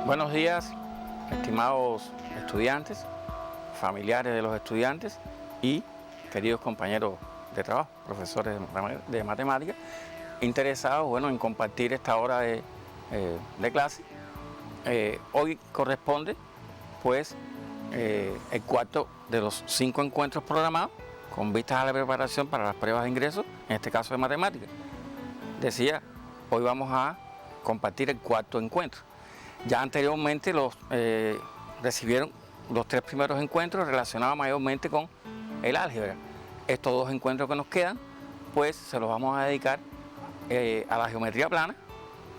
Buenos días, estimados estudiantes, familiares de los estudiantes y queridos compañeros de trabajo, profesores de matemáticas, interesados en compartir esta hora de clase. Hoy corresponde pues el cuarto de los 5 encuentros programados con vistas a la preparación para las pruebas de ingreso, en este caso de matemáticas. Decía, hoy vamos a compartir el cuarto encuentro. Ya anteriormente recibieron los 3 primeros encuentros relacionados mayormente con el álgebra. Estos 2 encuentros que nos quedan, pues se los vamos a dedicar a la geometría plana,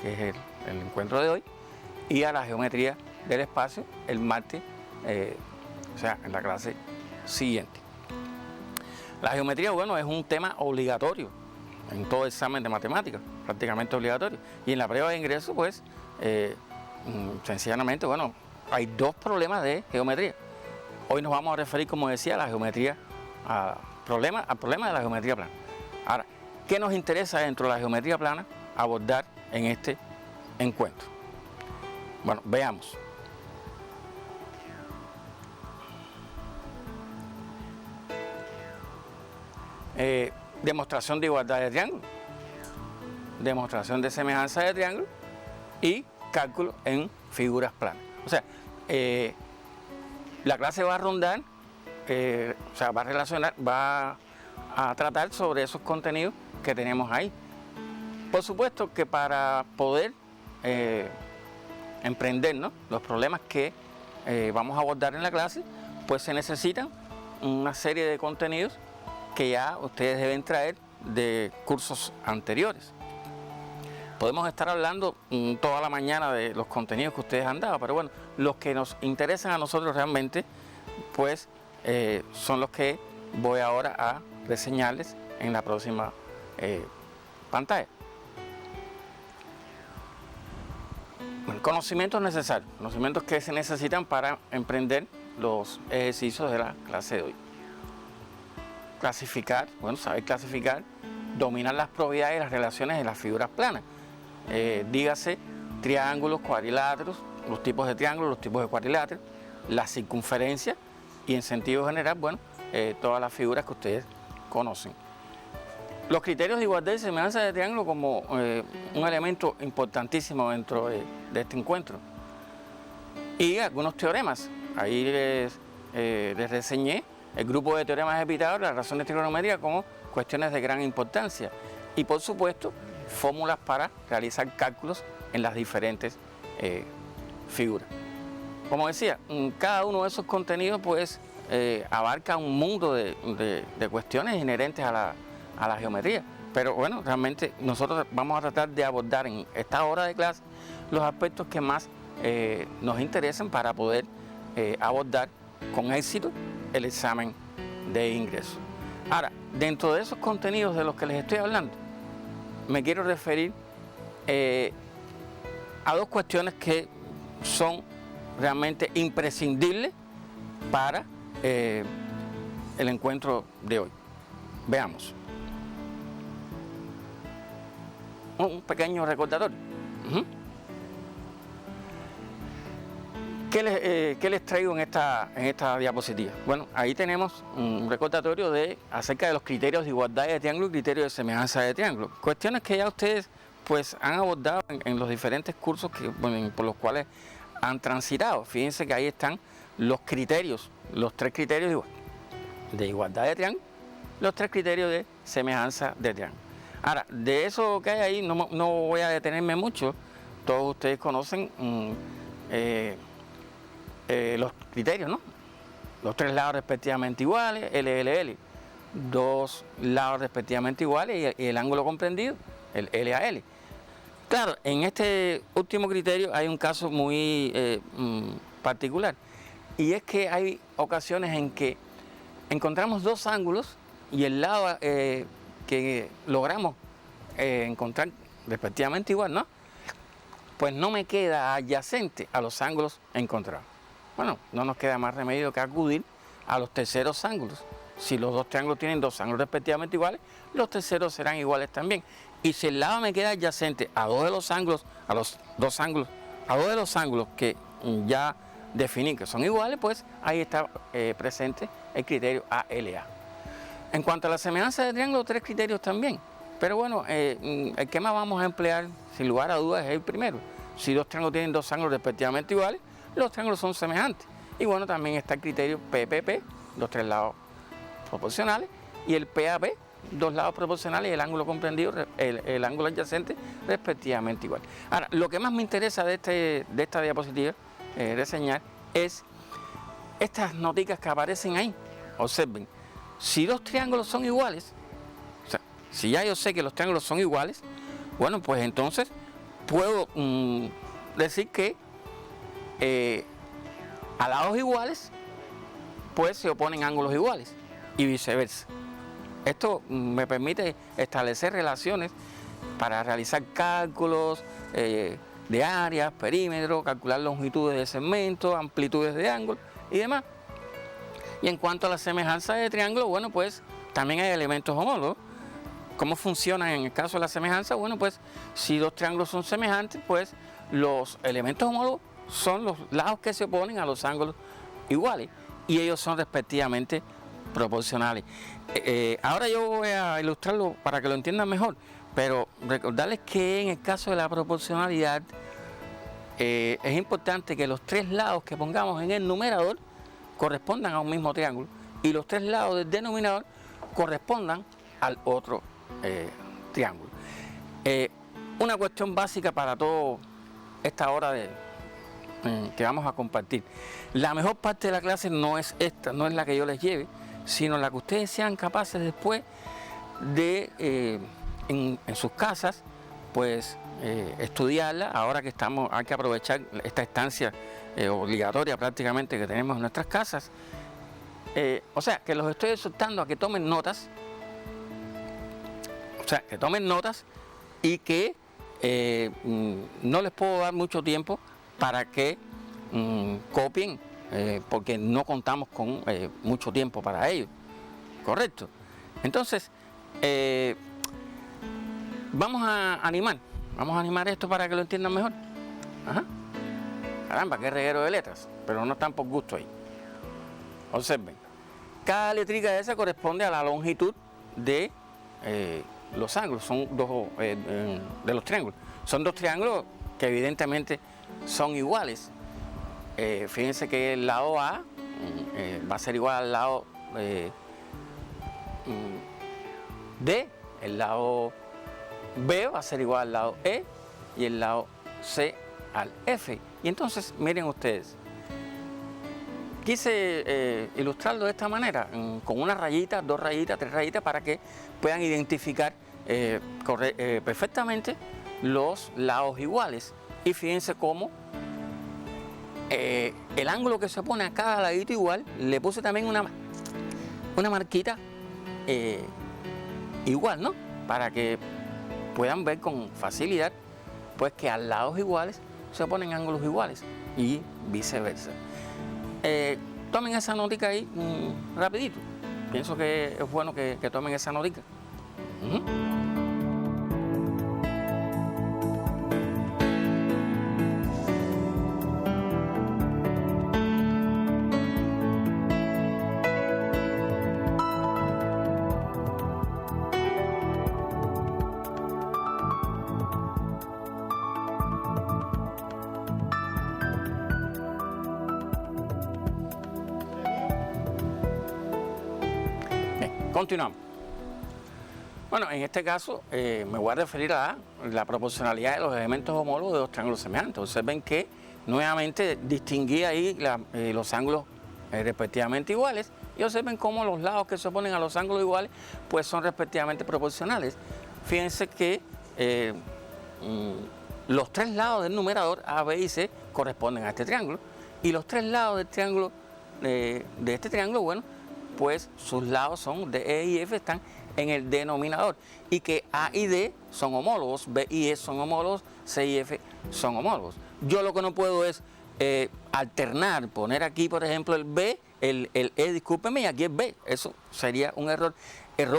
que es el encuentro de hoy, y a la geometría del espacio el martes, o sea, en la clase siguiente. La geometría, es un tema obligatorio en todo examen de matemáticas, prácticamente obligatorio. Y en la prueba de ingreso, pues, sencillamente, hay 2 problemas de geometría. Hoy nos vamos a referir, como decía, a la geometría, al problema de la geometría plana. Ahora, ¿qué nos interesa dentro de la geometría plana abordar en este encuentro? Bueno, veamos. Demostración de igualdad de triángulos, demostración de semejanza de triángulos y cálculo en figuras planas. O sea, la clase va a rondar, va a tratar sobre esos contenidos que tenemos ahí. Por supuesto que para poder emprender, ¿no?, los problemas que vamos a abordar en la clase, pues se necesitan una serie de contenidos que ya ustedes deben traer de cursos anteriores. Podemos estar hablando toda la mañana de los contenidos que ustedes han dado, pero los que nos interesan a nosotros realmente, pues son los que voy ahora a reseñarles en la próxima pantalla. Conocimientos necesarios, conocimientos que se necesitan para emprender los ejercicios de la clase de hoy. Clasificar, saber clasificar, dominar las propiedades y las relaciones de las figuras planas. Dígase triángulos, cuadriláteros, los tipos de triángulos, los tipos de cuadriláteros, la circunferencia y en sentido general, todas las figuras que ustedes conocen. Los criterios de igualdad y semejanza de triángulo como un elemento importantísimo dentro de este encuentro. Y algunos teoremas. Ahí les reseñé el grupo de teoremas de Pitágoras, la razón de trigonometría como cuestiones de gran importancia. Y por supuesto, fórmulas para realizar cálculos en las diferentes figuras. Como decía, cada uno de esos contenidos pues abarca un mundo de cuestiones inherentes a la geometría. Pero realmente nosotros vamos a tratar de abordar en esta hora de clase los aspectos que más nos interesen para poder abordar con éxito el examen de ingreso. Ahora, dentro de esos contenidos de los que les estoy hablando, me quiero referir a 2 cuestiones que son realmente imprescindibles para el encuentro de hoy. Veamos. Un pequeño recordatorio. ¿Qué les traigo en esta diapositiva? Ahí tenemos un recordatorio acerca de los criterios de igualdad de triángulo y criterios de semejanza de triángulo. Cuestiones que ya ustedes pues han abordado en los diferentes cursos por los cuales han transitado. Fíjense que ahí están los criterios, los 3 criterios de igualdad de triángulo, los 3 criterios de semejanza de triángulo. Ahora, de eso que hay ahí no voy a detenerme mucho. Todos ustedes conocen los criterios, ¿no? Los 3 lados respectivamente iguales, LLL, 2 lados respectivamente iguales y el ángulo comprendido, el LAL. Claro, en este último criterio hay un caso muy particular, y es que hay ocasiones en que encontramos 2 ángulos y el lado que logramos encontrar respectivamente igual, ¿no?, pues no me queda adyacente a los ángulos encontrados. bueno, no nos queda más remedio que acudir a los terceros ángulos. Si los dos triángulos tienen dos ángulos respectivamente iguales, los terceros serán iguales también. Y si el lado me queda adyacente a dos de los ángulos, a dos de los ángulos que ya definí que son iguales, pues ahí está presente el criterio ALA. En cuanto a la semejanza de triángulos, tres criterios también. Pero bueno, el que más vamos a emplear, sin lugar a dudas, es el primero. Si dos triángulos tienen dos ángulos respectivamente iguales, los triángulos son semejantes. Y bueno, también está el criterio PPP, los tres lados proporcionales, y el PAP, dos lados proporcionales y el ángulo comprendido, el ángulo adyacente, respectivamente igual. Ahora, lo que más me interesa de esta diapositiva reseñar es estas noticas que aparecen ahí. Observen, si dos triángulos son iguales, o sea, si ya yo sé que los triángulos son iguales, bueno, pues entonces puedo decir que a lados iguales, pues se oponen ángulos iguales y viceversa. Esto me permite establecer relaciones para realizar cálculos de áreas, perímetros, calcular longitudes de segmentos, amplitudes de ángulos y demás. Y en cuanto a la semejanza de triángulos, bueno, pues también hay elementos homólogos. ¿Cómo funcionan en el caso de la semejanza? Bueno, pues si dos triángulos son semejantes, pues los elementos homólogos son los lados que se oponen a los ángulos iguales y ellos son respectivamente proporcionales. Ahora yo voy a ilustrarlo para que lo entiendan mejor, pero recordarles que en el caso de la proporcionalidad es importante que los tres lados que pongamos en el numerador correspondan a un mismo triángulo y los tres lados del denominador correspondan al otro triángulo. Una cuestión básica para toda esta hora que vamos a compartir. La mejor parte de la clase no es esta, no es la que yo les lleve, sino la que ustedes sean capaces después de, en sus casas, pues estudiarla. Ahora que hay que aprovechar esta estancia obligatoria prácticamente que tenemos en nuestras casas. O sea, que los estoy exhortando a que tomen notas, y que no les puedo dar mucho tiempo para que copien, porque no contamos con mucho tiempo para ello, ¿correcto? Entonces, vamos a animar esto para que lo entiendan mejor. Ajá. Caramba, qué reguero de letras, pero no están por gusto ahí. Observen, cada letrica esa corresponde a la longitud de los ángulos, son dos de los triángulos. Son dos triángulos que evidentemente son iguales. Fíjense que el lado A va a ser igual al lado D, el lado B va a ser igual al lado E y el lado C al F. Y entonces, miren ustedes, quise ilustrarlo de esta manera, con una rayita, dos rayitas, tres rayitas, para que puedan identificar perfectamente los lados iguales. Y fíjense cómo el ángulo que se pone a cada ladito igual, le puse también una marquita igual, ¿no? Para que puedan ver con facilidad, pues, que a lados iguales se ponen ángulos iguales y viceversa. Tomen esa notica ahí rapidito. Pienso que es bueno que tomen esa notica. Continuamos. Bueno, en este caso me voy a referir a la proporcionalidad de los elementos homólogos de dos triángulos semejantes. Observen que nuevamente distinguí ahí los ángulos respectivamente iguales y observen cómo los lados que se oponen a los ángulos iguales pues son respectivamente proporcionales. Fíjense que los tres lados del numerador A, B y C corresponden a este triángulo y los tres lados del triángulo de este triángulo, bueno, pues sus lados son D, E y F están en el denominador y que A y D son homólogos, B y E son homólogos, C y F son homólogos. Yo lo que no puedo es alternar, poner aquí, por ejemplo, el B, el E, discúlpeme, y aquí el B. Eso sería un error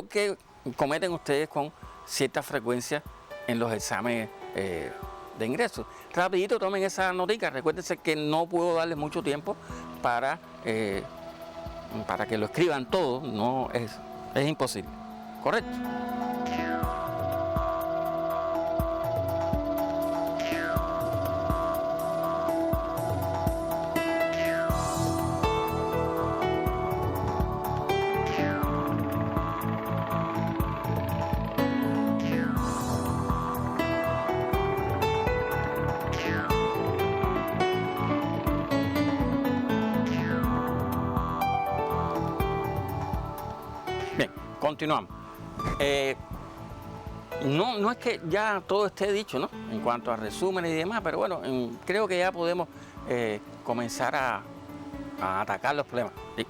que cometen ustedes con cierta frecuencia en los exámenes de ingreso. Rapidito tomen esa notica, recuérdense que no puedo darles mucho tiempo para que lo escriban todo, no es imposible, ¿correcto? Bien, continuamos. No es que ya todo esté dicho, ¿no? En cuanto a resúmenes y demás, pero bueno, creo que ya podemos comenzar a atacar los problemas. Y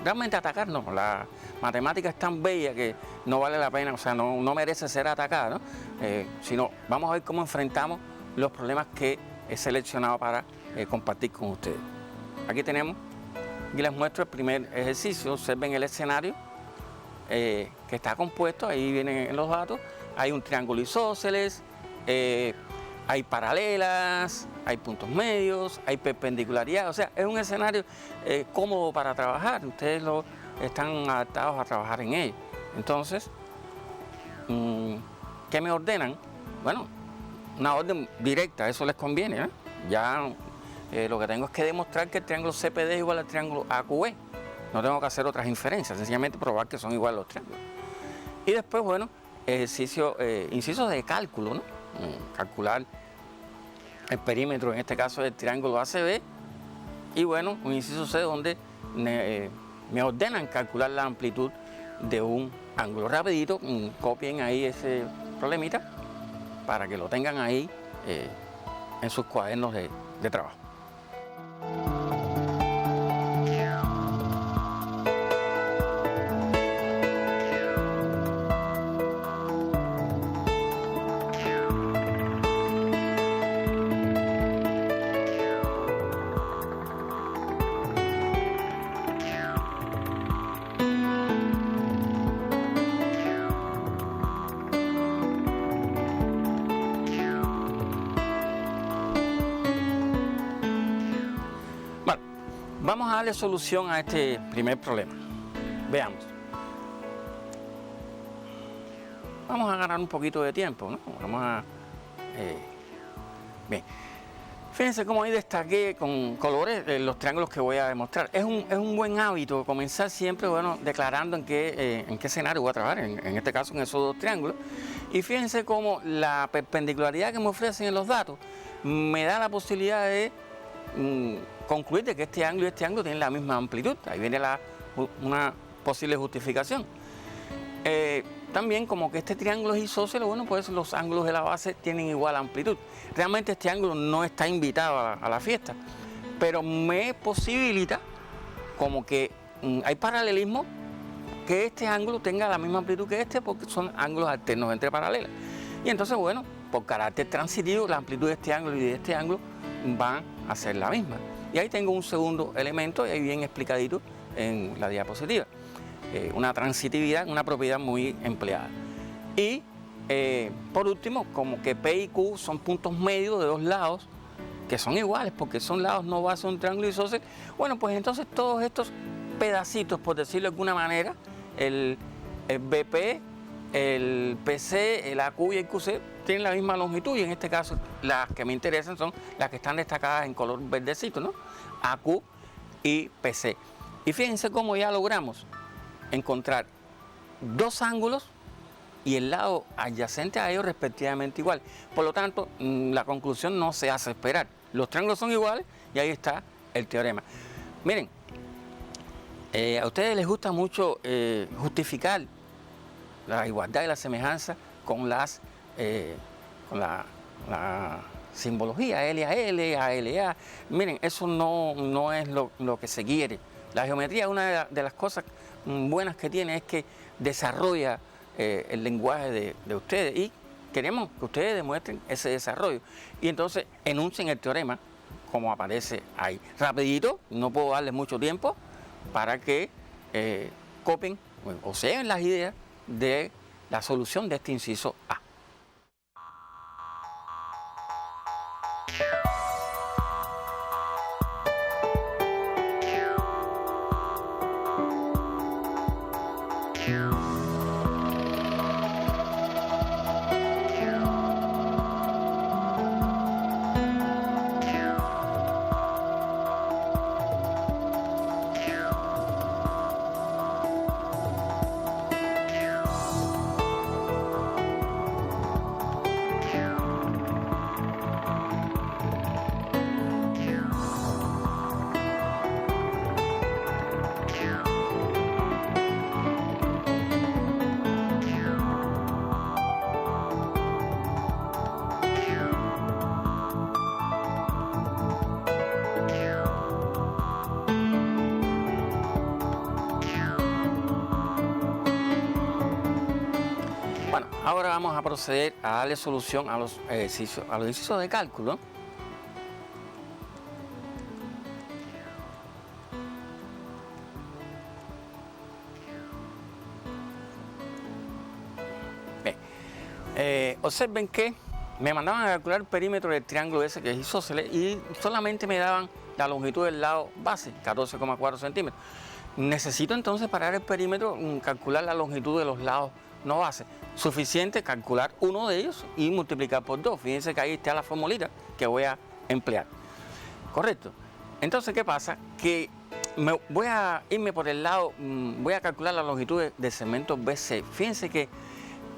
realmente atacarnos, la matemática es tan bella que no vale la pena, o sea, no merece ser atacada, ¿no? Sino vamos a ver cómo enfrentamos los problemas que he seleccionado para compartir con ustedes. Aquí tenemos, y les muestro el primer ejercicio. Observen el escenario que está compuesto, ahí vienen los datos. Hay un triángulo isósceles, hay paralelas, hay puntos medios, hay perpendicularidad. O sea, es un escenario cómodo para trabajar. Ustedes están adaptados a trabajar en él. Entonces, ¿qué me ordenan? Bueno, una orden directa, eso les conviene, ¿eh? Ya lo que tengo es que demostrar que el triángulo CPD es igual al triángulo AQB. No tengo que hacer otras inferencias, sencillamente probar que son iguales los triángulos. Y después, bueno, incisos de cálculo, ¿no? Calcular el perímetro, en este caso del triángulo ACB. Y bueno, un inciso C donde me ordenan calcular la amplitud de un ángulo. Rapidito, copien ahí ese problemita para que lo tengan ahí en sus cuadernos de trabajo. Vamos a darle solución a este primer problema. Veamos. Vamos a ganar un poquito de tiempo, ¿no? Bien. Fíjense cómo ahí destaqué con colores los triángulos que voy a demostrar. Es un buen hábito comenzar siempre, bueno, declarando en qué escenario voy a trabajar, en este caso en esos dos triángulos. Y fíjense cómo la perpendicularidad que me ofrecen en los datos me da la posibilidad de concluir de que este ángulo y este ángulo tienen la misma amplitud. Ahí viene una posible justificación. También como que este triángulo es isósceles, bueno, pues los ángulos de la base tienen igual amplitud. Realmente este ángulo no está invitado a la fiesta, pero me posibilita como que hay paralelismo que este ángulo tenga la misma amplitud que este, porque son ángulos alternos entre paralelas. Y entonces, bueno, por carácter transitivo, la amplitud de este ángulo y de este ángulo van a ser la misma. Y ahí tengo un segundo elemento, y ahí bien explicadito en la diapositiva. Una transitividad, una propiedad muy empleada. Y por último, como que P y Q son puntos medios de dos lados que son iguales, porque son lados no base de un triángulo isósceles. Bueno, pues entonces todos estos pedacitos, por decirlo de alguna manera, el BP, el PC, el AQ y el QC tienen la misma longitud, y en este caso las que me interesan son las que están destacadas en color verdecito, ¿no? AQ y PC. Y fíjense cómo ya logramos encontrar dos ángulos y el lado adyacente a ellos respectivamente igual. Por lo tanto, la conclusión no se hace esperar. Los triángulos son iguales y ahí está el teorema. Miren, a ustedes les gusta mucho justificar la igualdad y la semejanza con la simbología L a L, A L A. Miren, eso no es lo que se quiere. La geometría, una de las cosas buenas que tiene es que desarrolla el lenguaje de ustedes, y queremos que ustedes demuestren ese desarrollo. Y entonces enuncien el teorema como aparece ahí. Rapidito, no puedo darles mucho tiempo para que copien o se den las ideas de la solución de este inciso A. Bueno, ahora vamos a proceder a darle solución a los ejercicios de cálculo. Bien. Observen que me mandaban a calcular el perímetro del triángulo ese que es isósceles y solamente me daban la longitud del lado base, 14,4 centímetros. Necesito entonces para dar el perímetro calcular la longitud de los lados no base. Suficiente calcular uno de ellos y multiplicar por 2. Fíjense que ahí está la formulita que voy a emplear. ¿Correcto? Entonces, ¿qué pasa? Que voy a irme por el lado, voy a calcular la longitud del segmento BC. Fíjense que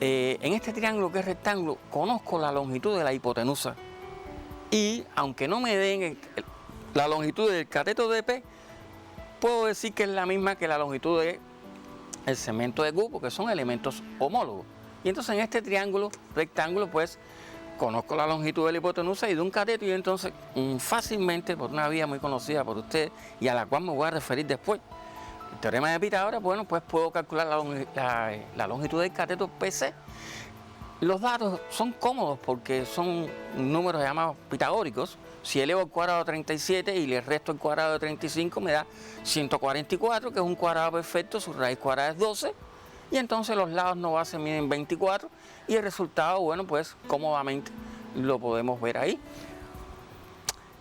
en este triángulo que es rectángulo, conozco la longitud de la hipotenusa. Y aunque no me den la longitud del cateto de P, puedo decir que es la misma que la longitud del segmento de Q, porque son elementos homólogos. Y entonces en este triángulo rectángulo, pues, conozco la longitud de la hipotenusa y de un cateto, y entonces fácilmente, por una vía muy conocida por ustedes y a la cual me voy a referir después, el teorema de Pitágoras, bueno, pues puedo calcular la longitud del cateto PC. Los datos son cómodos porque son números llamados pitagóricos. Si elevo al cuadrado de 37 y le resto el cuadrado de 35 me da 144, que es un cuadrado perfecto, su raíz cuadrada es 12. Y entonces los lados no base miden 24 y el resultado, bueno, pues cómodamente lo podemos ver ahí.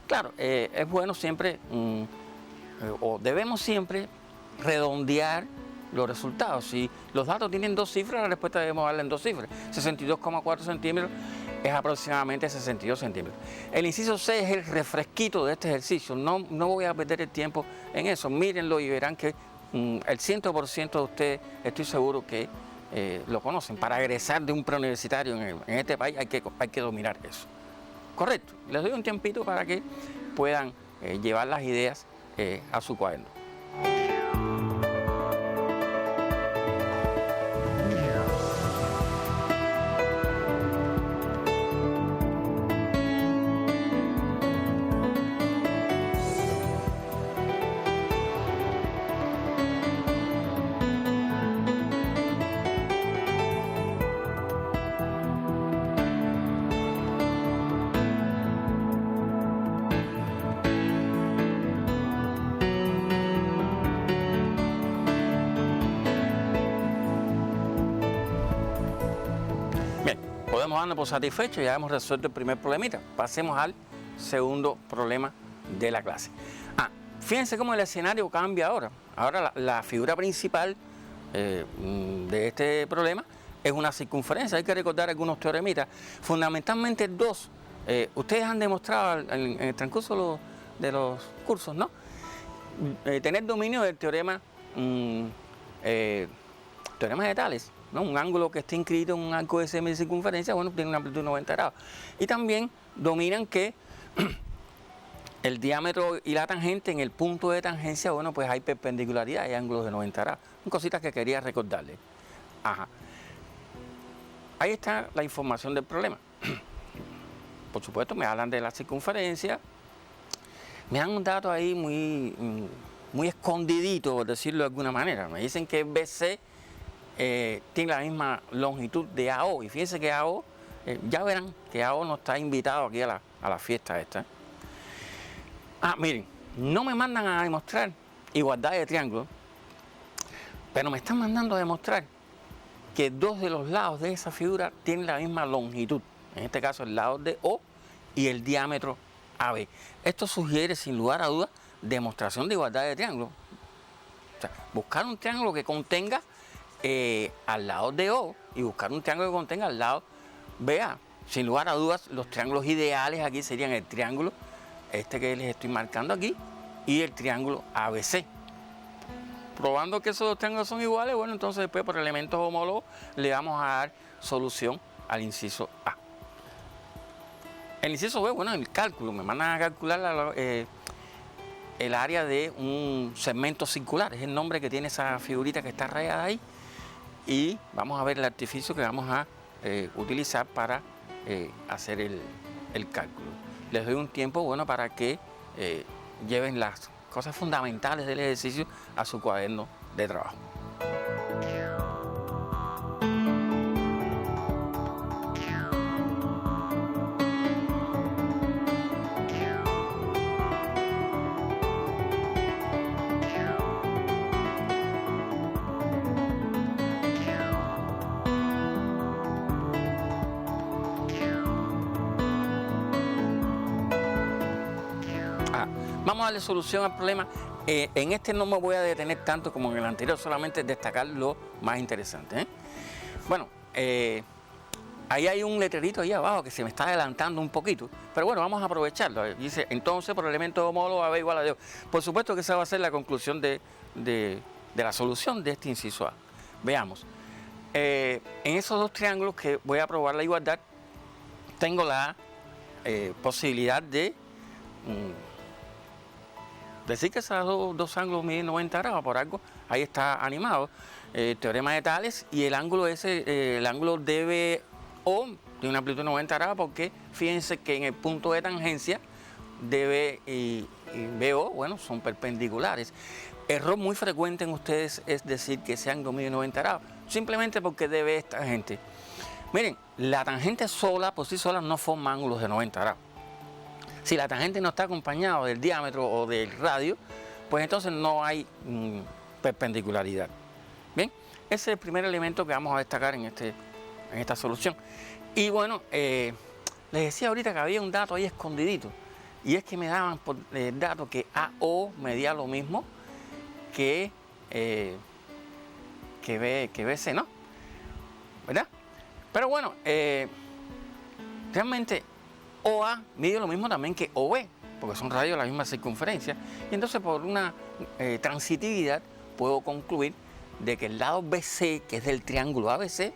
Claro, es bueno siempre, o debemos siempre redondear los resultados. Si los datos tienen 2 cifras, la respuesta debemos darle en 2 cifras. 62,4 centímetros es aproximadamente 62 centímetros. El inciso C es el refresquito de este ejercicio. No voy a perder el tiempo en eso. Mírenlo y verán que el 100% de ustedes, estoy seguro que lo conocen. Para egresar de un preuniversitario en este país hay que dominar eso. Correcto. Les doy un tiempito para que puedan llevar las ideas a su cuaderno. Podemos darnos por satisfechos, ya hemos resuelto el primer problemita. Pasemos al segundo problema de la clase. Fíjense cómo el escenario cambia ahora. Ahora la figura principal de este problema es una circunferencia. Hay que recordar algunos teoremitas, fundamentalmente 2. Ustedes han demostrado en el transcurso de los cursos, ¿no? Tener dominio del teorema de Tales, ¿no? Un ángulo que esté inscrito en un arco de semicircunferencia, bueno, tiene una amplitud de 90 grados. Y también dominan que el diámetro y la tangente en el punto de tangencia, bueno, pues hay perpendicularidad, hay ángulos de 90 grados. Son cositas que quería recordarles. Ahí está la información del problema. Por supuesto, me hablan de la circunferencia. Me dan un dato ahí muy escondidito, por decirlo de alguna manera. Me dicen que BC tiene la misma longitud de AO, y fíjense que AO, ya verán que AO no está invitado aquí a la fiesta esta. Miren, no me mandan a demostrar igualdad de triángulos, pero me están mandando a demostrar que dos de los lados de esa figura tienen la misma longitud. En este caso, el lado de O y el diámetro AB. Esto sugiere, sin lugar a dudas, demostración de igualdad de triángulos. O sea, buscar un triángulo que contenga al lado de O y buscar un triángulo que contenga al lado BA. Sin lugar a dudas, los triángulos ideales aquí serían el triángulo, este que les estoy marcando aquí, y el triángulo ABC. Probando que esos dos triángulos son iguales, bueno, entonces después por elementos homólogos le vamos a dar solución al inciso A. El inciso B, bueno, el cálculo, me mandan a calcular el área de un segmento circular, es el nombre que tiene esa figurita que está rayada ahí, y vamos a ver el artificio que vamos a utilizar para hacer el cálculo. Les doy un tiempo bueno para que lleven las cosas fundamentales del ejercicio a su cuaderno de trabajo. Vamos a darle solución al problema. En este no me voy a detener tanto como en el anterior, solamente destacar lo más interesante. Bueno, ahí hay un letrerito ahí abajo que se me está adelantando un poquito, pero bueno, vamos a aprovecharlo. Dice, entonces, por elemento homólogo AB igual a D. Por supuesto que esa va a ser la conclusión de la solución de este inciso A. Veamos. En esos dos triángulos que voy a probar la igualdad, tengo la posibilidad de decir que esos dos ángulos miden 90 grados, por algo, ahí está animado, teorema de Tales, y el ángulo ese, el ángulo DBO, tiene una amplitud de 90 grados, porque fíjense que en el punto de tangencia, DB y BO, bueno, son perpendiculares. Error muy frecuente en ustedes es decir que ese ángulo mide 90 grados, simplemente porque DB es tangente. Miren, la tangente sola, por sí sola, no forma ángulos de 90 grados. Si la tangente no está acompañada del diámetro o del radio, pues entonces no hay perpendicularidad. Bien, ese es el primer elemento que vamos a destacar en esta solución. Y bueno, les decía ahorita que había un dato ahí escondidito, y es que me daban por el dato que AO medía lo mismo que BC, ¿no? ¿Verdad? Pero bueno, realmente OA mide lo mismo también que OB, porque son radios de la misma circunferencia, y entonces por una transitividad puedo concluir de que el lado BC, que es del triángulo ABC,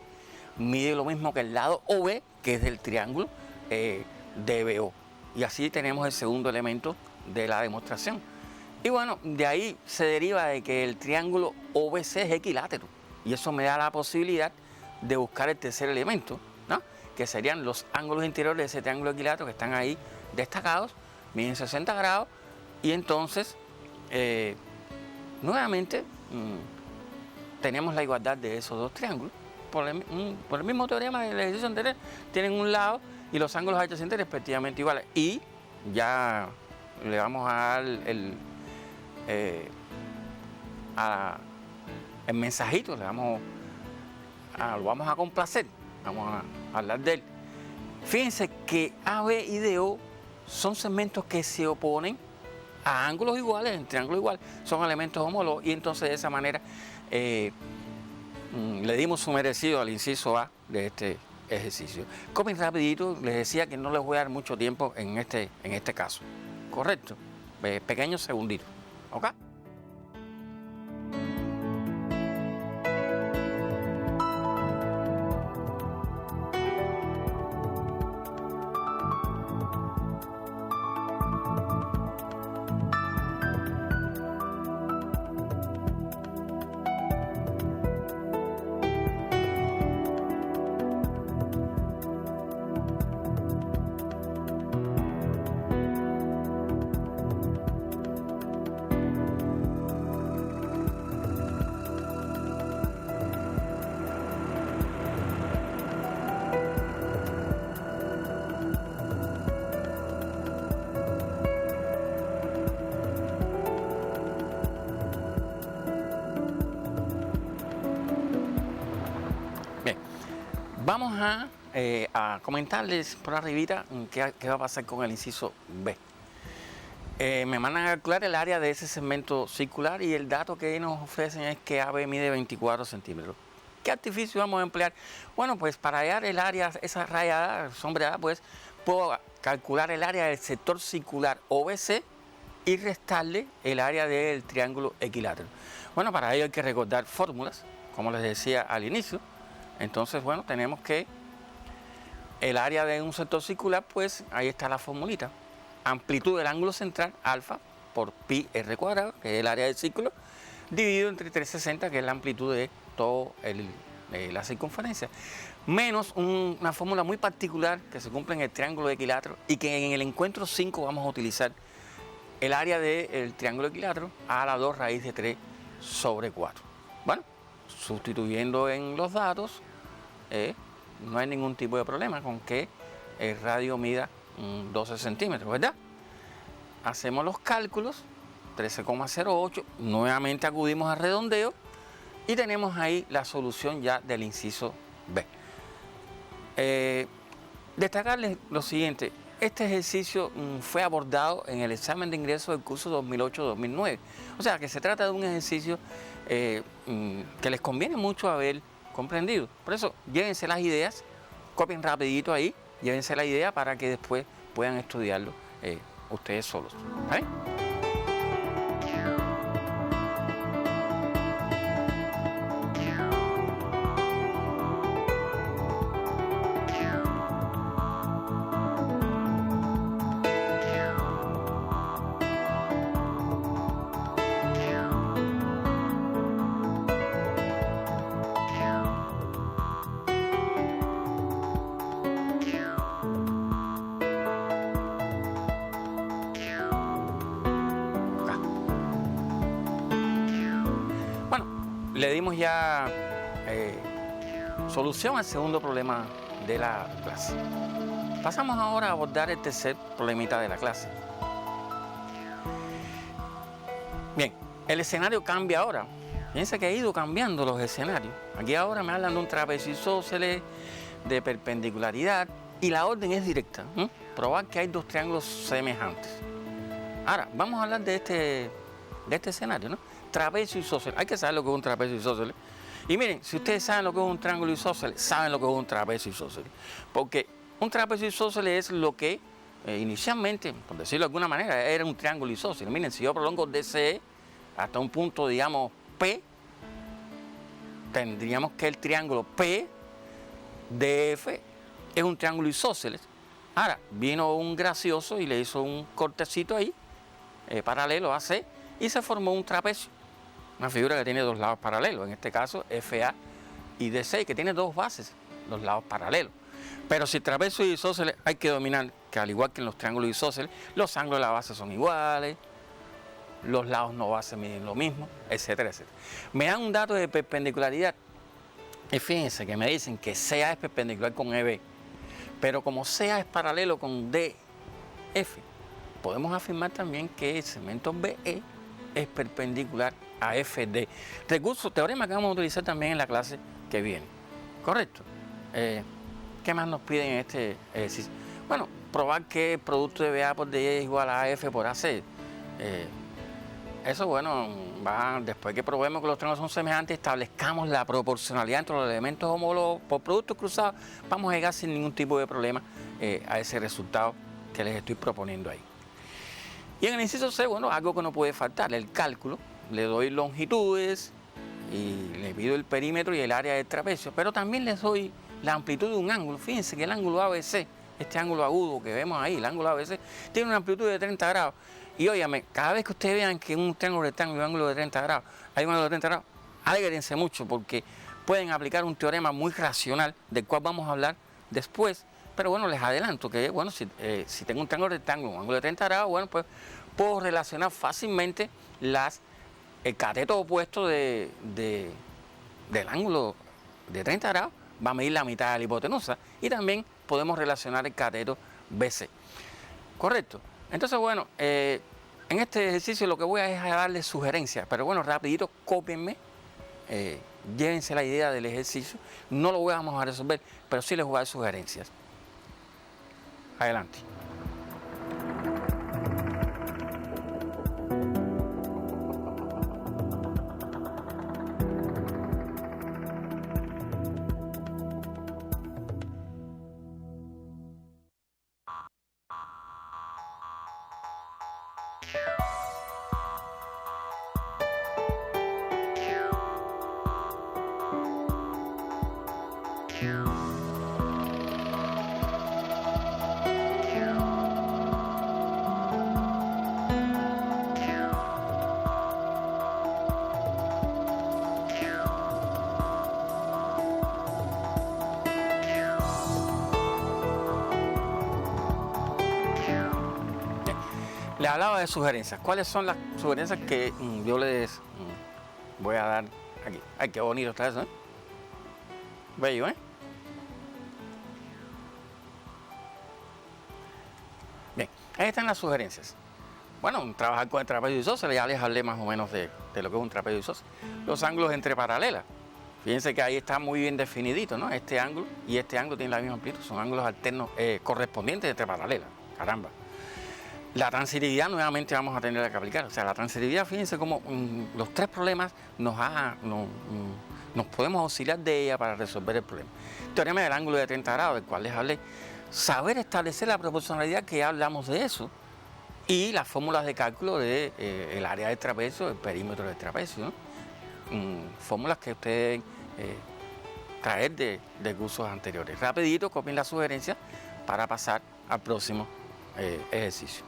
mide lo mismo que el lado OB, que es del triángulo DBO. Y así tenemos el segundo elemento de la demostración. Y bueno, de ahí se deriva de que el triángulo OBC es equilátero, y eso me da la posibilidad de buscar el tercer elemento, ¿no? Que serían los ángulos interiores de ese triángulo equilátero que están ahí destacados, miden 60 grados, y entonces nuevamente tenemos la igualdad de esos dos triángulos por el mismo teorema del ejercicio anterior. Tienen un lado y los ángulos adyacentes respectivamente iguales, y ya le vamos a dar el mensajito, lo vamos a complacer. Vamos a hablar de él. Fíjense que AB y DO son segmentos que se oponen a ángulos iguales, en triángulos iguales, son elementos homólogos, y entonces de esa manera le dimos su merecido al inciso A de este ejercicio. Como rapidito, les decía que no les voy a dar mucho tiempo en este caso. ¿Correcto? Pequeños segunditos. ¿Ok? Vamos a comentarles por arribita qué va a pasar con el inciso B. Me mandan a calcular el área de ese segmento circular y el dato que nos ofrecen es que AB mide 24 centímetros. ¿Qué artificio vamos a emplear? Bueno, pues para hallar el área, esa raya sombreada, pues puedo calcular el área del sector circular OBC y restarle el área del triángulo equilátero. Bueno, para ello hay que recordar fórmulas, como les decía al inicio. Entonces, bueno, tenemos que el área de un sector circular, pues ahí está la formulita. Amplitud del ángulo central, alfa, por pi r cuadrado, que es el área del círculo, dividido entre 360, que es la amplitud de toda la circunferencia. Menos una fórmula muy particular que se cumple en el triángulo equilátero y que en el encuentro 5 vamos a utilizar el área del triángulo equilátero a la 2 raíz de 3 sobre 4. Bueno, sustituyendo en los datos, no hay ningún tipo de problema con que el radio mida 12 centímetros, ¿verdad? Hacemos los cálculos, 13,08, nuevamente acudimos al redondeo y tenemos ahí la solución ya del inciso B. Destacarles lo siguiente, este ejercicio fue abordado en el examen de ingreso del curso 2008-2009, o sea que se trata de un ejercicio que les conviene mucho haber comprendido. Por eso, llévense las ideas, copien rapidito ahí, llévense la idea para que después puedan estudiarlo ustedes solos. ¿Vale? Le dimos ya solución al segundo problema de la clase. Pasamos ahora a abordar el tercer problemita de la clase. Bien, el escenario cambia ahora. Fíjense que ha ido cambiando los escenarios. Aquí ahora me hablan de un trapecio isósceles, de perpendicularidad, y la orden es directa. Probar que hay dos triángulos semejantes. Ahora, vamos a hablar de este escenario, ¿no? Trapecio isósceles. Hay que saber lo que es un trapecio isósceles. Y miren, si ustedes saben lo que es un triángulo isósceles, saben lo que es un trapecio isósceles. Porque un trapecio isósceles es lo que inicialmente, por decirlo de alguna manera, era un triángulo isósceles. Miren, si yo prolongo DCE hasta un punto, digamos, P, tendríamos que el triángulo PDF es un triángulo isósceles. Ahora, vino un gracioso y le hizo un cortecito ahí, paralelo a C, y se formó un trapecio. Una figura que tiene dos lados paralelos, en este caso FA y DC, que tiene dos bases, los lados paralelos. Pero si el trapecio es isósceles, hay que dominar que al igual que en los triángulos isósceles, los ángulos de la base son iguales, los lados no base miden lo mismo, etcétera, etcétera. Me dan un dato de perpendicularidad y fíjense que me dicen que CA es perpendicular con EB, pero como CA es paralelo con DF, podemos afirmar también que el segmento BE es perpendicular a FD. Recurso, teorema que vamos a utilizar también en la clase que viene. ¿Correcto? ¿Qué más nos piden en este ejercicio? Bueno, probar que el producto de BA por DE es igual a F por AC. Eso, bueno, después que probemos que los triángulos son semejantes, establezcamos la proporcionalidad entre los elementos homólogos por productos cruzados, vamos a llegar sin ningún tipo de problema a ese resultado que les estoy proponiendo ahí. Y en el inciso C, bueno, algo que no puede faltar, el cálculo. Le doy longitudes y le pido el perímetro y el área del trapecio, pero también les doy la amplitud de un ángulo. Fíjense que el ángulo ABC, este ángulo agudo que vemos ahí, el ángulo ABC, tiene una amplitud de 30 grados. Y óyame, cada vez que ustedes vean que en un triángulo rectángulo hay un ángulo de 30 grados, hay un ángulo de 30 grados, alégrense mucho porque pueden aplicar un teorema muy racional del cual vamos a hablar después. Pero bueno, les adelanto que, bueno, si tengo un triángulo rectángulo, un ángulo de 30 grados, bueno, pues puedo relacionar fácilmente el cateto opuesto del ángulo de 30 grados, va a medir la mitad de la hipotenusa, y también podemos relacionar el cateto BC. ¿Correcto? Entonces, bueno, en este ejercicio lo que voy a es a darles sugerencias, pero bueno, rapidito, cópienme, llévense la idea del ejercicio. No lo vamos a resolver, pero sí les voy a dar sugerencias. Adelante. Le hablaba de sugerencias. ¿Cuáles son las sugerencias que yo les voy a dar aquí? Ay, qué bonito está eso, ¿eh? Bello, ¿eh? Bien, ahí están las sugerencias. Bueno, trabajar con el trapecio isósceles, ya les hablé más o menos de lo que es un trapecio isósceles. Los ángulos entre paralelas. Fíjense que ahí está muy bien definidito, ¿no? Este ángulo y este ángulo tienen la misma amplitud. Son ángulos alternos correspondientes entre paralelas. Caramba. La transitividad nuevamente vamos a tener que aplicar. O sea, la transitividad, fíjense cómo los tres problemas nos podemos auxiliar de ella para resolver el problema. Teorema del ángulo de 30 grados, del cual les hablé. Saber establecer la proporcionalidad, que ya hablamos de eso. Y las fórmulas de cálculo del área del trapecio, el perímetro del trapecio, ¿no? Fórmulas que ustedes traer de cursos anteriores. Rapidito, copien la sugerencia para pasar al próximo ejercicio.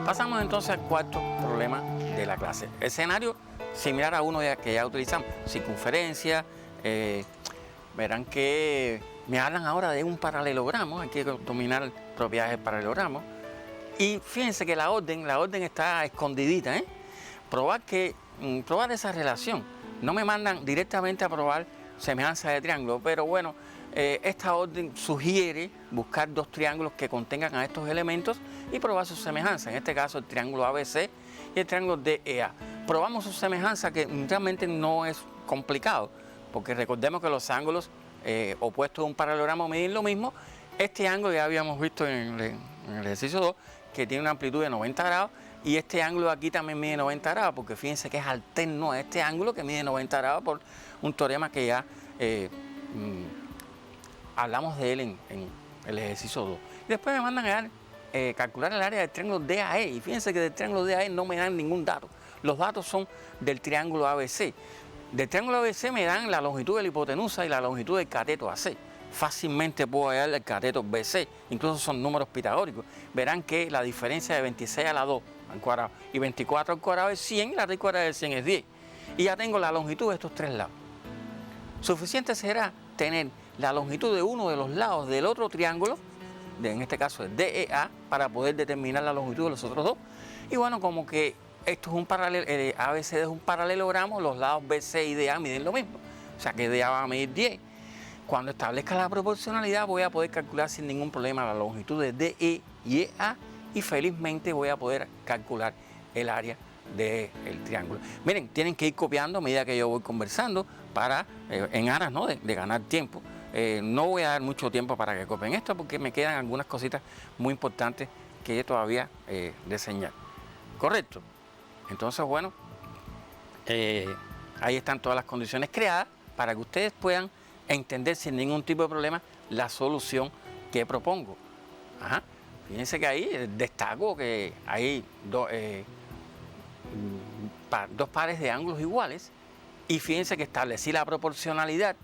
Pasamos entonces al cuarto problema de la clase. Escenario similar a uno que ya utilizamos, circunferencia. Verán que me hablan ahora de un paralelogramo, hay que dominar propiedades del paralelogramo. Y fíjense que la orden está escondidita, ¿eh? Probar esa relación. No me mandan directamente a probar semejanza de triángulo, pero bueno, esta orden sugiere buscar dos triángulos que contengan a estos elementos y probar su semejanza. En este caso, el triángulo ABC y el triángulo DEA. Probamos su semejanza, que realmente no es complicado, porque recordemos que los ángulos opuestos de un paralelogramo miden lo mismo. Este ángulo ya habíamos visto en el ejercicio 2, que tiene una amplitud de 90 grados, y este ángulo aquí también mide 90 grados, porque fíjense que es alterno a este ángulo que mide 90 grados por un teorema que ya hablamos de él en el ejercicio 2. Y después me mandan a calcular el área del triángulo DAE, y fíjense que del triángulo DAE no me dan ningún dato. Los datos son del triángulo ABC. Del triángulo ABC me dan la longitud de la hipotenusa y la longitud del cateto AC. Fácilmente puedo hallar el cateto BC, incluso son números pitagóricos. Verán que la diferencia de 26 a la 2 al cuadrado y 24 al cuadrado es 100, y la raíz cuadrada de 100 es 10. Y ya tengo la longitud de estos tres lados. Suficiente será tener la longitud de uno de los lados del otro triángulo, en este caso el DEA, para poder determinar la longitud de los otros dos. Y bueno, como que esto es un paralelo, ABC es un paralelogramo, los lados BC y DA miden lo mismo. O sea que DA va a medir 10. Cuando establezca la proporcionalidad voy a poder calcular sin ningún problema la longitud de DE y EA, y felizmente voy a poder calcular el área del triángulo. Miren, tienen que ir copiando a medida que yo voy conversando para, en aras, ¿no?, de ganar tiempo. No voy a dar mucho tiempo para que copien esto, porque me quedan algunas cositas muy importantes que todavía diseñar. ¿Correcto? Entonces, bueno, ahí están todas las condiciones creadas para que ustedes puedan entender sin ningún tipo de problema la solución que propongo. Ajá. Fíjense que ahí destaco que hay dos pares de ángulos iguales, y fíjense que establecí la proporcionalidad,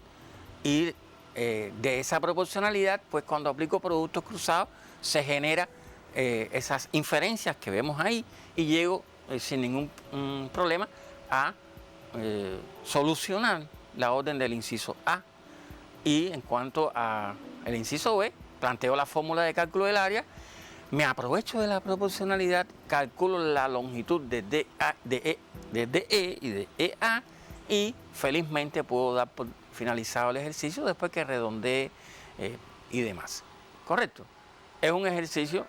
y de esa proporcionalidad, pues cuando aplico productos cruzados, se genera esas inferencias que vemos ahí y llego sin ningún problema a solucionar la orden del inciso A. Y en cuanto al inciso B, planteo la fórmula de cálculo del área, me aprovecho de la proporcionalidad, calculo la longitud de DE y de EA y felizmente puedo dar por finalizado el ejercicio después que redondee y demás. ¿Correcto? Es un ejercicio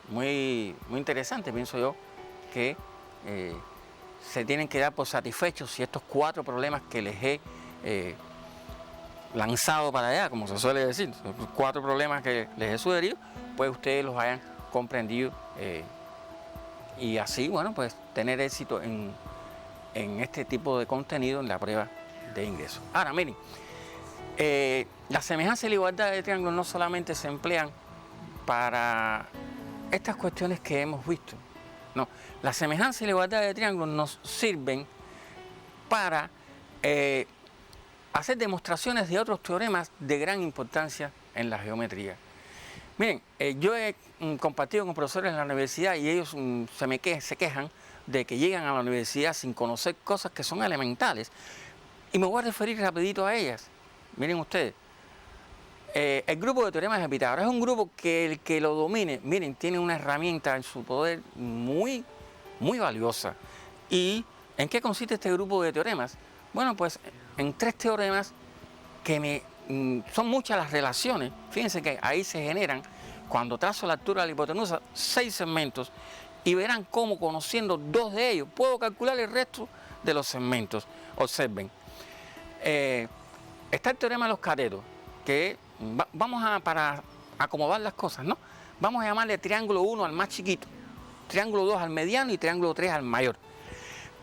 muy interesante, pienso yo, que se tienen que dar por satisfechos si estos 4 problemas que les he lanzado para allá, como se suele decir, 4 problemas que les he sugerido, pues ustedes los hayan comprendido y así, bueno, pues tener éxito en este tipo de contenido en la prueba de ingreso. Ahora, miren, la semejanza y la igualdad de triángulos no solamente se emplean para estas cuestiones que hemos visto, no, la semejanza y la igualdad de triángulos nos sirven para hacer demostraciones de otros teoremas de gran importancia en la geometría. Miren, yo he compartido con profesores en la universidad y ellos se quejan de que llegan a la universidad sin conocer cosas que son elementales. Y me voy a referir rapidito a ellas. Miren ustedes, el grupo de teoremas de Pitágoras es un grupo que el que lo domine, miren, tiene una herramienta en su poder muy valiosa. ¿Y en qué consiste este grupo de teoremas? Bueno, pues en 3 teoremas que son muchas las relaciones. Fíjense que ahí se generan, cuando trazo la altura de la hipotenusa, 6 segmentos y verán cómo conociendo 2 de ellos puedo calcular el resto de los segmentos. Observen. Está el teorema de los catetos, que para acomodar las cosas, ¿no? Vamos a llamarle triángulo 1 al más chiquito, triángulo 2 al mediano y triángulo 3 al mayor.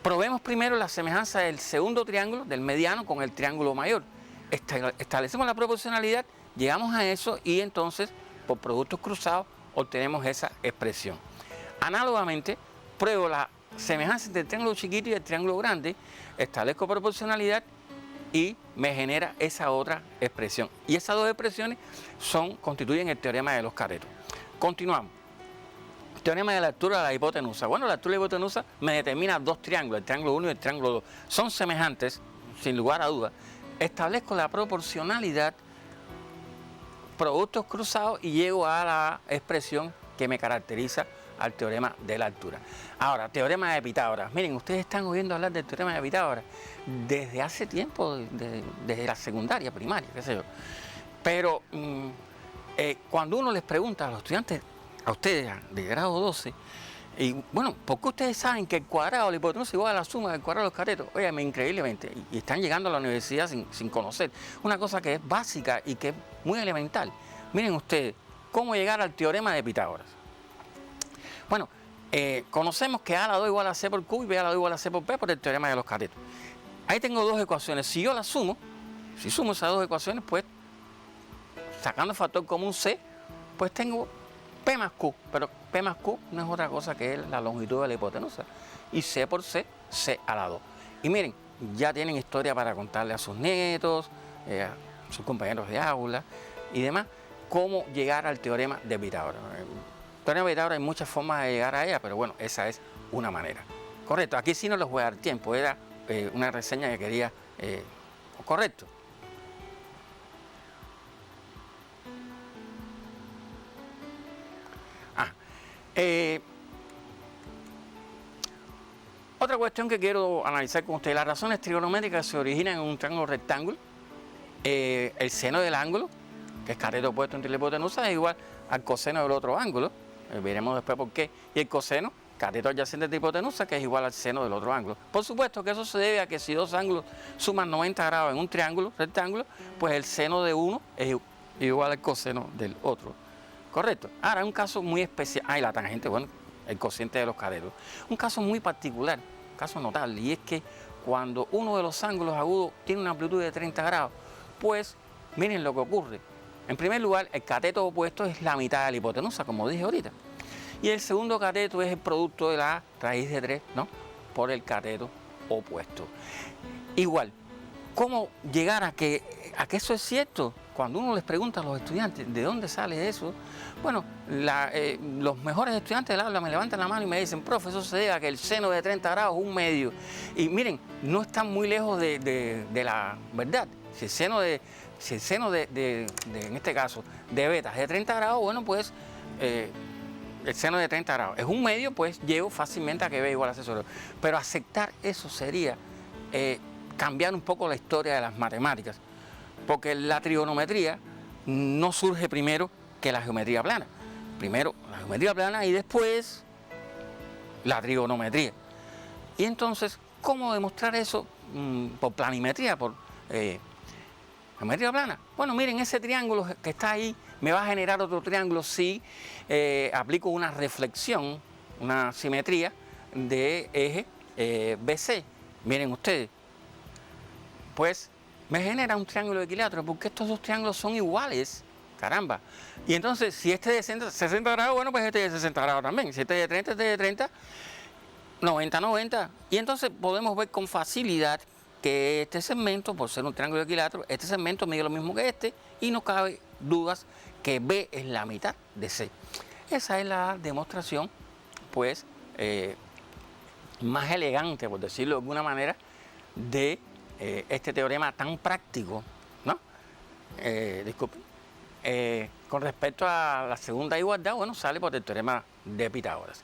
Probemos primero la semejanza del segundo triángulo, del mediano, con el triángulo mayor. Establecemos la proporcionalidad, llegamos a eso y entonces, por productos cruzados, obtenemos esa expresión. Análogamente, pruebo la semejanza entre el triángulo chiquito y el triángulo grande, establezco proporcionalidad y me genera esa otra expresión. Y esas 2 expresiones constituyen el teorema de los catetos. Continuamos. Teorema de la altura de la hipotenusa. Bueno, la altura de la hipotenusa me determina 2 triángulos, el triángulo 1 y el triángulo 2. Son semejantes, sin lugar a dudas. Establezco la proporcionalidad, productos cruzados y llego a la expresión que me caracteriza al teorema de la altura. Ahora, teorema de Pitágoras. Miren, ustedes están oyendo hablar del teorema de Pitágoras desde hace tiempo, desde la secundaria, primaria, qué sé yo. Pero cuando uno les pregunta a los estudiantes, a ustedes de grado 12, y bueno, ¿por qué ustedes saben que el cuadrado de la hipotenusa es igual a la suma del cuadrado de los catetos? Óyeme, increíblemente, y están llegando a la universidad sin conocer una cosa que es básica y que es muy elemental. Miren ustedes, ¿cómo llegar al teorema de Pitágoras? Bueno, conocemos que A a la 2 igual a C por Q y B a la 2 igual a C por P por el teorema de los catetos. Ahí tengo 2 ecuaciones. Si yo las sumo, si sumo esas 2 ecuaciones, pues sacando factor común C, pues tengo P más Q, pero P más Q no es otra cosa que la longitud de la hipotenusa. Y C por C, C a la 2. Y miren, ya tienen historia para contarle a sus nietos, a sus compañeros de aula y demás, cómo llegar al teorema de Pitágoras. El teorema de Pitágoras hay muchas formas de llegar a ella, pero bueno, esa es una manera. Correcto, aquí sí no les voy a dar tiempo, era una reseña que quería, correcto. Otra cuestión que quiero analizar con ustedes, las razones trigonométricas se originan en un triángulo rectángulo. El seno del ángulo, que es cateto opuesto entre la hipotenusa, es igual al coseno del otro ángulo, veremos después por qué, y el coseno, cateto adyacente de hipotenusa, que es igual al seno del otro ángulo. Por supuesto que eso se debe a que si 2 ángulos suman 90 grados en un triángulo rectángulo, pues el seno de uno es igual al coseno del otro. Correcto. Ahora, un caso muy especial, y la tangente, bueno, el cociente de los catetos. Un caso muy particular, un caso notable, y es que cuando uno de los ángulos agudos tiene una amplitud de 30 grados, pues miren lo que ocurre. En primer lugar, el cateto opuesto es la mitad de la hipotenusa, como dije ahorita. Y el segundo cateto es el producto de la raíz de 3, ¿no?, por el cateto opuesto. Igual, ¿Cómo llegar a que eso es cierto? Cuando uno les pregunta a los estudiantes de dónde sale eso, bueno, los mejores estudiantes del aula me levantan la mano y me dicen, profe, eso se debe a que el seno de 30 grados es un medio. Y miren, no están muy lejos de la verdad. Si el seno en este caso, de beta es de 30 grados, bueno, pues el seno de 30 grados es un medio, pues llego fácilmente a que B igual a C sobre. Pero aceptar eso sería cambiar un poco la historia de las matemáticas, porque la trigonometría no surge primero que la geometría plana. Primero la geometría plana y después la trigonometría. Y entonces, ¿cómo demostrar eso? Por planimetría, por geometría plana. Bueno, miren, ese triángulo que está ahí me va a generar otro triángulo si aplico una reflexión, una simetría de eje BC. Miren ustedes, pues me genera un triángulo de equilátero porque estos dos triángulos son iguales, caramba. Y entonces, si este es de 60 grados, bueno, pues este es de 60 grados también. Si este es de 30, este es de 30, 90, 90. Y entonces podemos ver con facilidad que este segmento, por ser un triángulo de equilátero, este segmento mide lo mismo que este y no cabe dudas que B es la mitad de C. Esa es la demostración, pues, más elegante, por decirlo de alguna manera, de este teorema tan práctico, ¿no? Disculpen. Con respecto a la segunda igualdad, bueno, sale por el teorema de Pitágoras.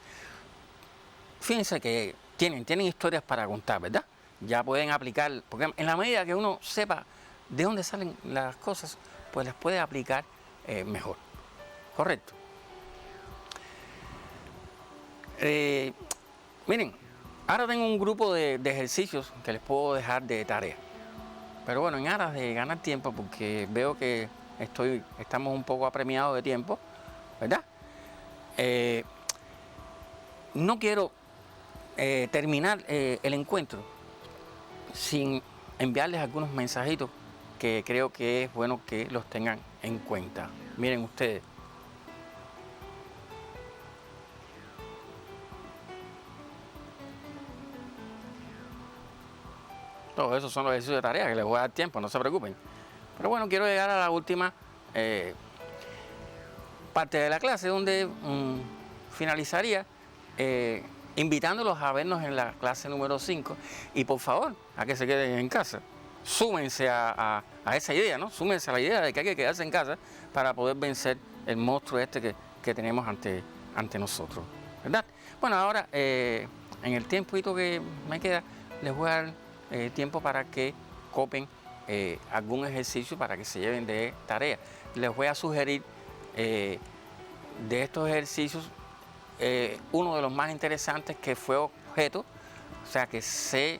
Fíjense que tienen historias para contar, ¿verdad? Ya pueden aplicar, porque en la medida que uno sepa de dónde salen las cosas, pues las puede aplicar mejor. ¿Correcto? Miren, ahora tengo un grupo de ejercicios que les puedo dejar de tarea. Pero bueno, en aras de ganar tiempo, porque veo que estamos un poco apremiados de tiempo, ¿verdad? No quiero terminar el encuentro sin enviarles algunos mensajitos que creo que es bueno que los tengan en cuenta. Miren ustedes. Todos esos son los ejercicios de tarea que les voy a dar tiempo, no se preocupen. Pero bueno, quiero llegar a la última parte de la clase donde finalizaría invitándolos a vernos en la clase número 5 y por favor, a que se queden en casa. Súmense a esa idea, ¿no? Súmense a la idea de que hay que quedarse en casa para poder vencer el monstruo este que tenemos ante nosotros, ¿verdad? Bueno, ahora, en el tiempito que me queda, les voy a dar tiempo para que copien algún ejercicio para que se lleven de tarea. Les voy a sugerir de estos ejercicios uno de los más interesantes que fue objeto, o sea que se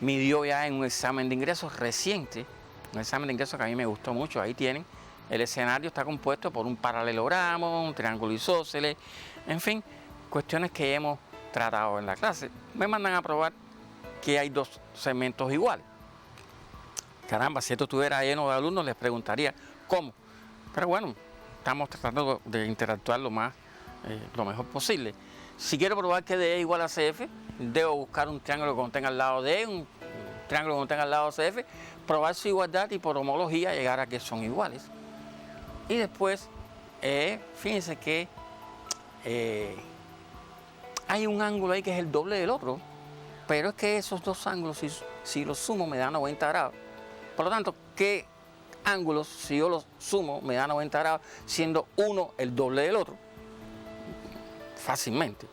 midió ya en un examen de ingresos reciente, un examen de ingresos que a mí me gustó mucho. Ahí tienen, el escenario está compuesto por un paralelogramo, un triángulo isósceles, en fin, cuestiones que hemos tratado en la clase. Me mandan a probar que hay dos segmentos iguales. Caramba, si esto estuviera lleno de alumnos les preguntaría cómo, pero bueno, estamos tratando de interactuar lo mejor posible. Si quiero probar que D igual a CF, debo buscar un triángulo que contenga al lado D, un triángulo que contenga al lado CF, probar su igualdad y por homología llegar a que son iguales. Y después, fíjense que hay un ángulo ahí que es el doble del otro, pero es que esos dos ángulos, si los sumo, me dan 90 grados. Por lo tanto, ¿qué ángulos, si yo los sumo, me dan 90 grados, siendo uno el doble del otro? Fácilmente,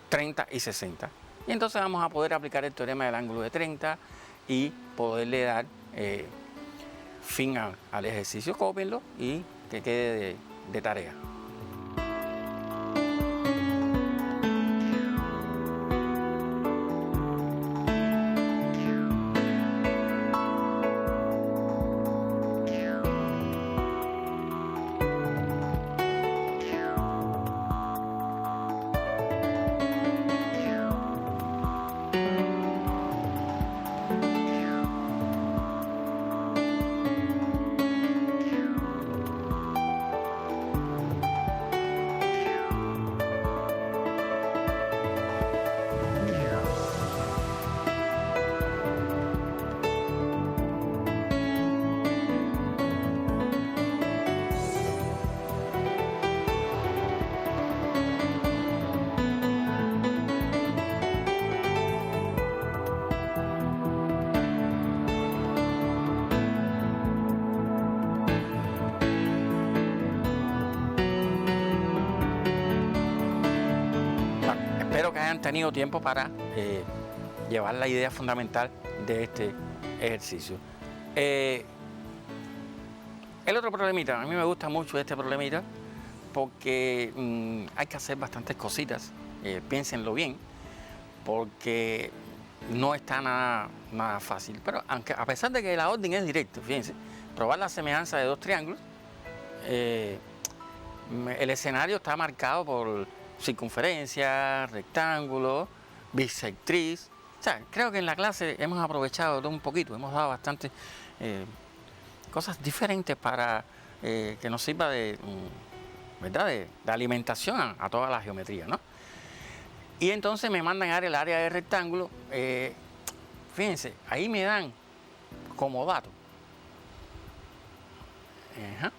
30 y 60. Y entonces vamos a poder aplicar el teorema del ángulo de 30 y poderle dar fin al ejercicio. Cópienlo y que quede de tarea. espero que hayan tenido tiempo para llevar la idea fundamental de este ejercicio. El otro problemita, a mí me gusta mucho este problemita porque hay que hacer bastantes cositas, piénsenlo bien, porque no está nada fácil. Pero aunque, a pesar de que la orden es directa, fíjense, probar la semejanza de dos triángulos, el escenario está marcado por circunferencia, rectángulo, bisectriz. O sea, creo que en la clase hemos aprovechado de un poquito, hemos dado bastantes cosas diferentes para que nos sirva ¿verdad? de alimentación a toda la geometría, ¿no? Y entonces me mandan a dar el área de rectángulo. Fíjense, ahí me dan como dato. Ajá.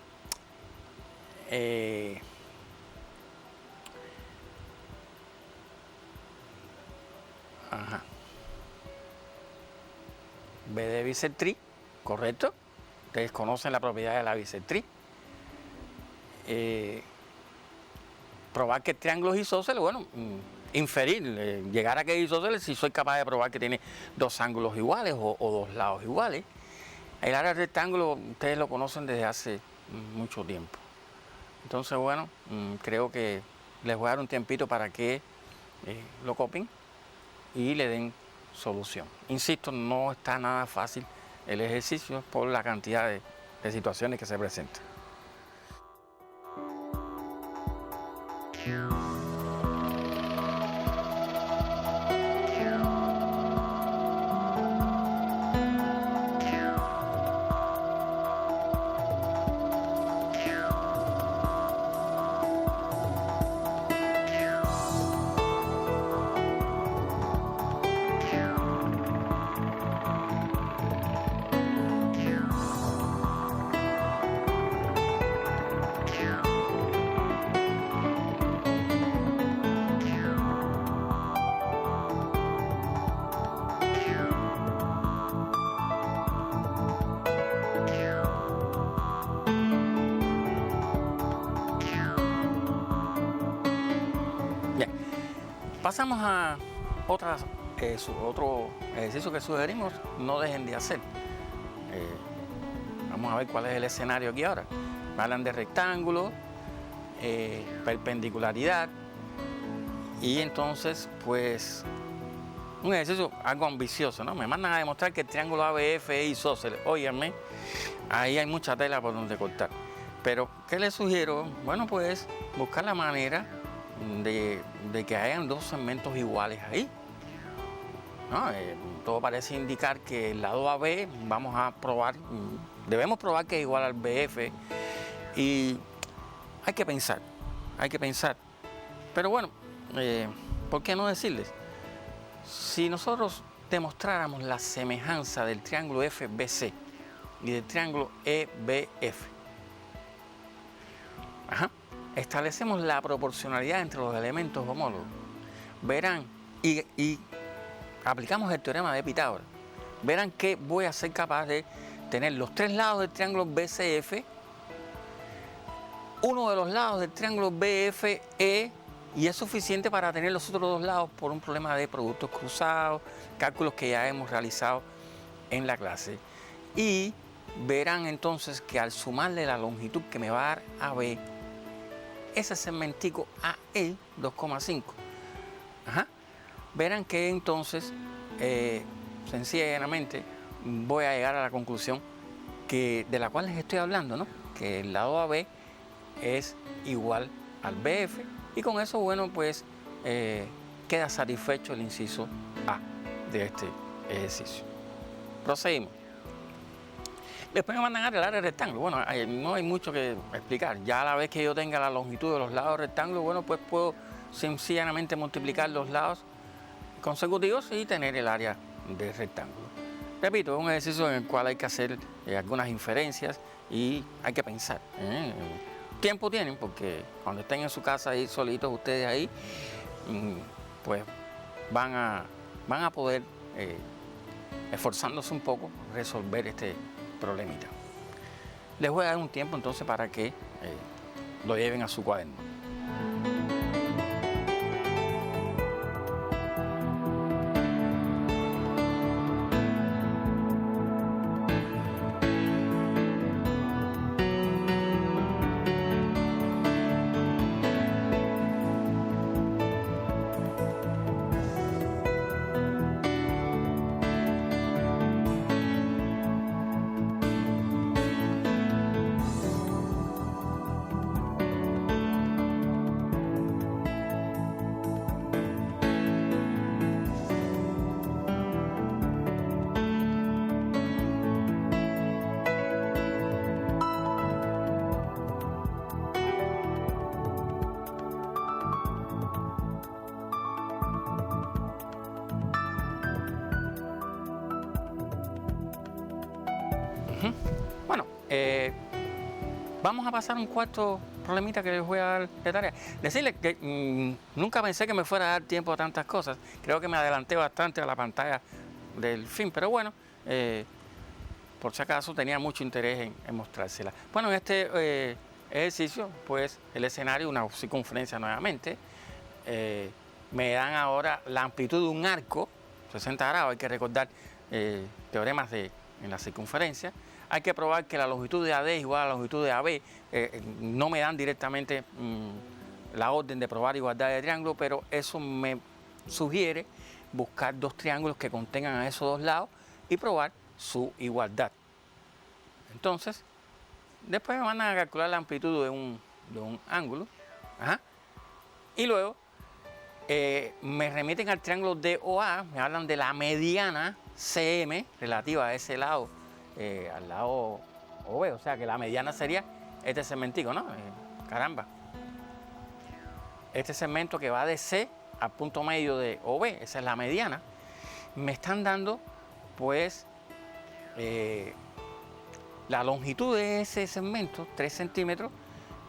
Ajá. B de bisectriz, correcto. Ustedes conocen la propiedad de la bisectriz. Probar que el triángulo es isósceles, bueno, inferir, llegar a que es isósceles si soy capaz de probar que tiene dos ángulos iguales o dos lados iguales. El área del rectángulo ustedes lo conocen desde hace mucho tiempo. Entonces, bueno, creo que les voy a dar un tiempito para que lo copien y le den solución. Insisto, no está nada fácil el ejercicio por la cantidad de situaciones que se presentan. Bien, pasamos a otro ejercicio que sugerimos, no dejen de hacer. Vamos a ver cuál es el escenario aquí ahora. Me hablan de rectángulo, perpendicularidad, y entonces, pues, un ejercicio algo ambicioso, ¿no? Me mandan a demostrar que el triángulo ABF es isósceles. Óiganme, ahí hay mucha tela por donde cortar. Pero, ¿qué les sugiero? Bueno, pues, buscar la manera de que hayan dos segmentos iguales ahí, ¿no? Todo parece indicar que el lado AB vamos a probar, debemos probar que es igual al BF, y hay que pensar. Pero bueno, ¿por qué no decirles? Si nosotros demostráramos la semejanza del triángulo FBC y del triángulo EBF, establecemos la proporcionalidad entre los elementos homólogos, verán, y aplicamos el teorema de Pitágoras, verán que voy a ser capaz de tener los tres lados del triángulo BCF, uno de los lados del triángulo BFE, y es suficiente para tener los otros dos lados por un problema de productos cruzados, cálculos que ya hemos realizado en la clase. Y verán entonces que al sumarle la longitud que me va a dar AB, ese segmentico AE 2,5, verán que entonces sencillamente voy a llegar a la conclusión de la cual les estoy hablando, ¿no? Que el lado AB es igual al BF, y con eso, bueno, pues queda satisfecho el inciso A de este ejercicio. Proseguimos. Después me mandan a arreglar el rectángulo. Bueno, no hay mucho que explicar. Ya a la vez que yo tenga la longitud de los lados del rectángulo, bueno, pues puedo sencillamente multiplicar los lados consecutivos y tener el área del rectángulo. Repito, es un ejercicio en el cual hay que hacer algunas inferencias y hay que pensar. Tiempo tienen, porque cuando estén en su casa ahí solitos ustedes ahí, pues van a poder, esforzándose un poco, resolver este problemita. Les voy a dar un tiempo entonces para que lo lleven a su cuaderno. Bueno, vamos a pasar un cuarto problemita que les voy a dar de tarea. Decirles que nunca pensé que me fuera a dar tiempo a tantas cosas. Creo que me adelanté bastante a la pantalla del film, pero bueno, por si acaso tenía mucho interés en mostrársela. Bueno, en este ejercicio, pues el escenario, una circunferencia nuevamente. Me dan ahora la amplitud de un arco, 60 grados, hay que recordar teoremas en la circunferencia. Hay que probar que la longitud de AD es igual a la longitud de AB. No me dan directamente la orden de probar igualdad de triángulo, pero eso me sugiere buscar dos triángulos que contengan a esos dos lados y probar su igualdad. Entonces, después me mandan a calcular la amplitud de un ángulo. Y luego me remiten al triángulo DOA, me hablan de la mediana CM relativa a ese lado, al lado OB, o sea que la mediana sería este segmentico, ¿no? Caramba. Este segmento que va de C al punto medio de OB, esa es la mediana. Me están dando, pues, la longitud de ese segmento, 3 centímetros,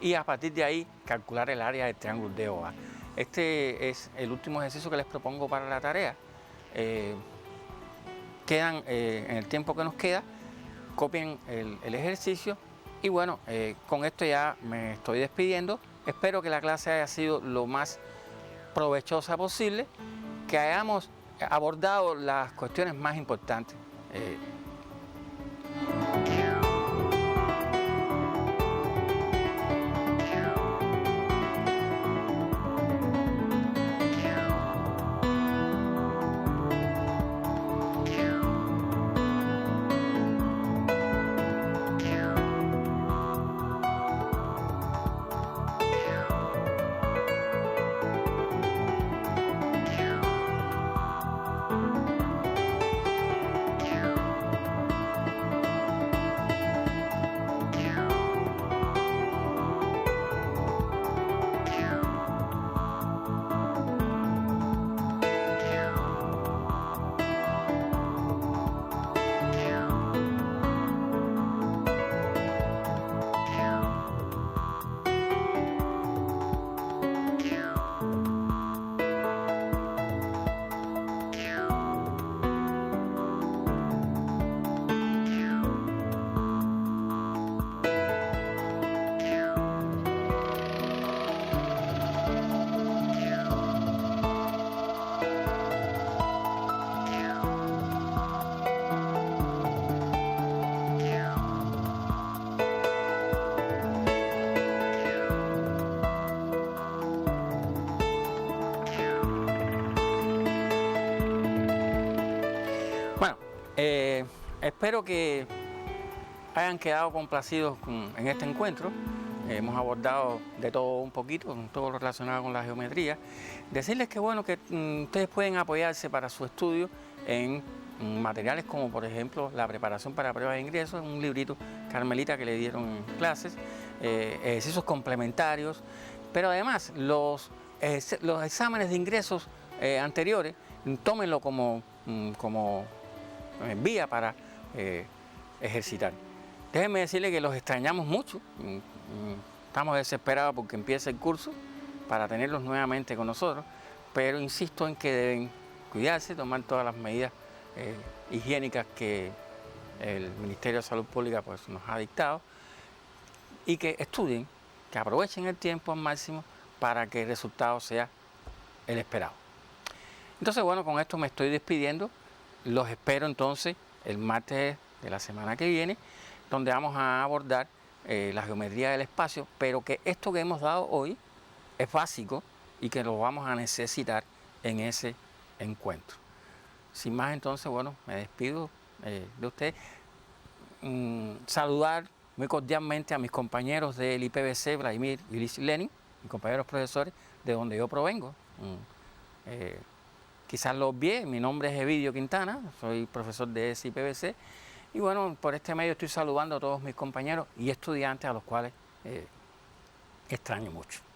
y a partir de ahí calcular el área del triángulo DOA. Este es el último ejercicio que les propongo para la tarea. En el tiempo que nos queda, copien el ejercicio y bueno, con esto ya me estoy despidiendo. Espero que la clase haya sido lo más provechosa posible, que hayamos abordado las cuestiones más importantes. Bueno, espero que hayan quedado complacidos en este encuentro. Hemos abordado de todo un poquito, todo lo relacionado con la geometría. Decirles que bueno, que ustedes pueden apoyarse para su estudio en materiales como por ejemplo la preparación para pruebas de ingresos, un librito Carmelita que le dieron en clases, ejercicios complementarios, pero además los exámenes de ingresos anteriores, tómenlo como vía para ejercitar. Déjenme decirles que los extrañamos mucho, estamos desesperados porque empiece el curso para tenerlos nuevamente con nosotros, pero insisto en que deben cuidarse, tomar todas las medidas higiénicas que el Ministerio de Salud Pública pues, nos ha dictado y que estudien, que aprovechen el tiempo al máximo para que el resultado sea el esperado. Entonces, bueno, con esto me estoy despidiendo. Los espero entonces el martes de la semana que viene, donde vamos a abordar la geometría del espacio, pero que esto que hemos dado hoy es básico y que lo vamos a necesitar en ese encuentro. Sin más, entonces, bueno, me despido de ustedes. Saludar muy cordialmente a mis compañeros del IPBC, Vladimir y Lenin, mis compañeros profesores, de donde yo provengo. Quizás lo obvié, mi nombre es Evidio Quintana, soy profesor de ese IPBC, y bueno, por este medio estoy saludando a todos mis compañeros y estudiantes a los cuales extraño mucho.